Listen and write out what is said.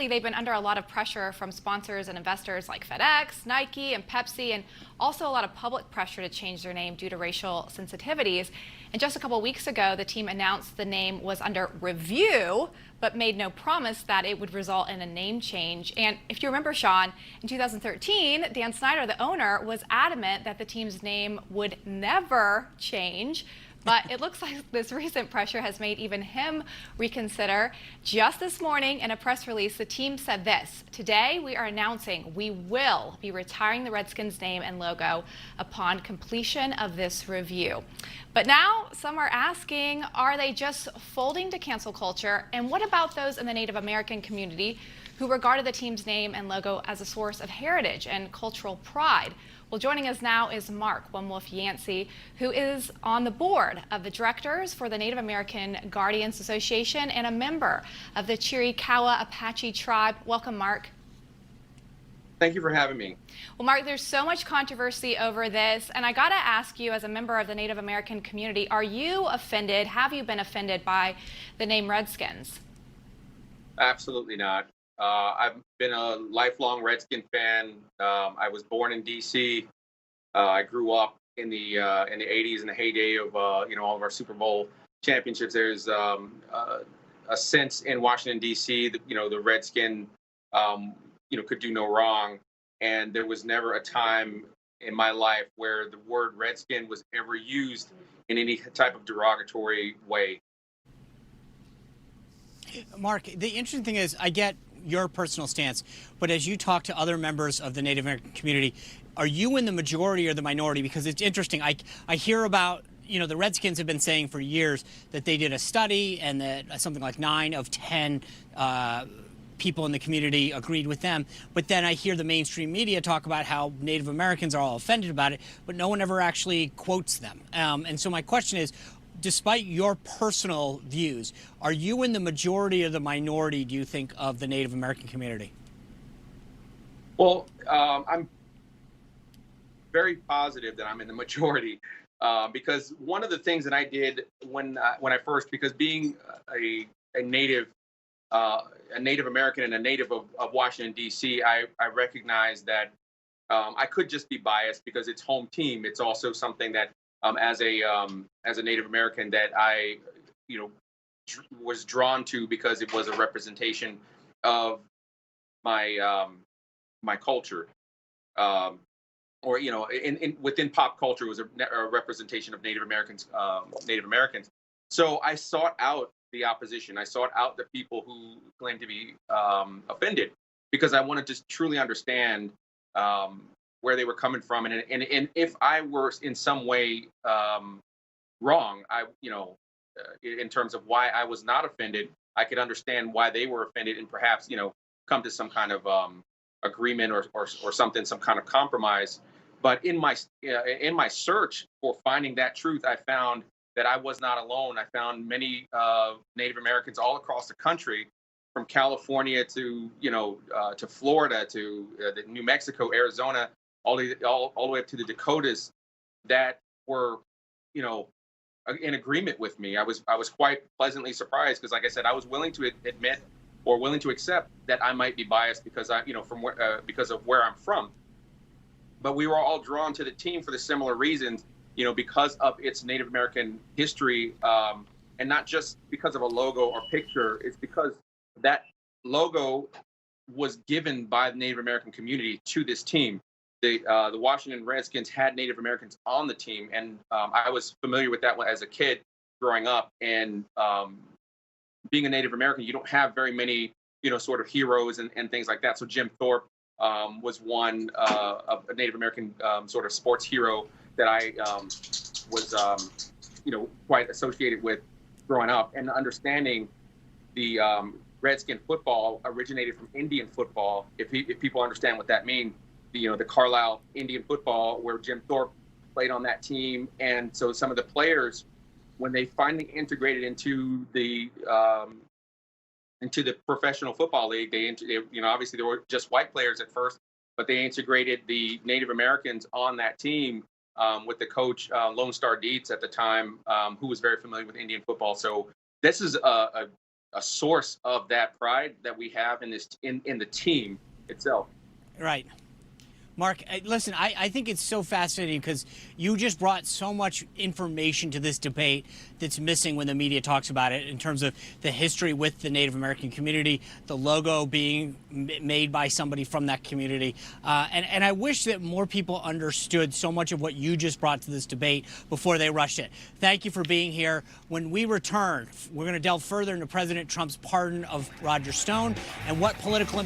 lately they've been under a lot of pressure from sponsors and investors like FedEx, Nike, and Pepsi, and also a lot of public pressure to change their name due to racial sensitivities. And just a couple weeks ago, the team announced the name was under review, but made no promise that it would result in a name change. And if you remember, Sean, in 2013, Dan Snyder, the owner, was adamant that the team's name would never change. But it looks like this recent pressure has made even him reconsider. Just this morning in a press release, the team said this: "Today we are announcing we will be retiring the Redskins name and logo upon completion of this review." But now some are asking, are they just folding to cancel culture? And what about those in the Native American community who regarded the team's name and logo as a source of heritage and cultural pride? Well, joining us now is Mark OneWolf Yancey, who is on the board of the directors for the Native American Guardians Association and a member of the Chiricahua Apache tribe. Welcome, Mark. Thank you for having me. Well, Mark, there's so much controversy over this, and I got to ask you, as a member of the Native American community, are you offended? Have you been offended by the name Redskins? Absolutely not. I've been a lifelong Redskin fan. I was born in D.C. I grew up in the 80s in the heyday of all of our Super Bowl championships. There's a sense in Washington D.C. that the Redskin could do no wrong, and there was never a time in my life where the word Redskin was ever used in any type of derogatory way. Mark, the interesting thing is, I get your personal stance, but as you talk to other members of the Native American community, are you in the majority or the minority? Because it's interesting. I hear about, the Redskins have been saying for years that they did a study and that something like 9 of 10 people in the community agreed with them. But then I hear the mainstream media talk about how Native Americans are all offended about it, but no one ever actually quotes them. And so my question is, despite your personal views, are you in the majority or the minority, do you think, of the Native American community? Well, I'm very positive that I'm in the majority because one of the things that I did when I first, because being a native American and a native of Washington, D.C., I recognized that I could just be biased because it's home team. It's also something that as a Native American that I, was drawn to because it was a representation of my my culture, or within pop culture it was a representation of Native Americans. So I sought out the opposition. I sought out the people who claimed to be offended because I wanted to truly understand where they were coming from, and if I were in some way wrong, in terms of why I was not offended, I could understand why they were offended, and perhaps come to some kind of agreement or something, some kind of compromise. But in my search for finding that truth, I found that I was not alone. I found many Native Americans all across the country, from California to to Florida to New Mexico, Arizona, all the way up to the Dakotas, that were in agreement with me. I was quite pleasantly surprised because, like I said, I was willing to admit or willing to accept that I might be biased because because of where I'm from. But we were all drawn to the team for the similar reasons, because of its Native American history, and not just because of a logo or picture. It's because that logo was given by the Native American community to this team. The Washington Redskins had Native Americans on the team, and I was familiar with that as a kid growing up. And being a Native American, you don't have very many, sort of heroes and things like that. So Jim Thorpe was one of a Native American sort of sports hero that I was, quite associated with growing up, and understanding the Redskin football originated from Indian football. If people understand what that means. The Carlisle Indian football, where Jim Thorpe played on that team. And so some of the players, when they finally integrated into the professional football league, they obviously there were just white players at first, but they integrated the Native Americans on that team with the coach Lone Star Dietz at the time, who was very familiar with Indian football. So this is a a source of that pride that we have in this in the team itself. Right. Mark, listen, I think it's so fascinating because you just brought so much information to this debate that's missing when the media talks about it, in terms of the history with the Native American community, the logo being made by somebody from that community. And I wish that more people understood so much of what you just brought to this debate before they rushed it. Thank you for being here. When we return, we're going to delve further into President Trump's pardon of Roger Stone and what political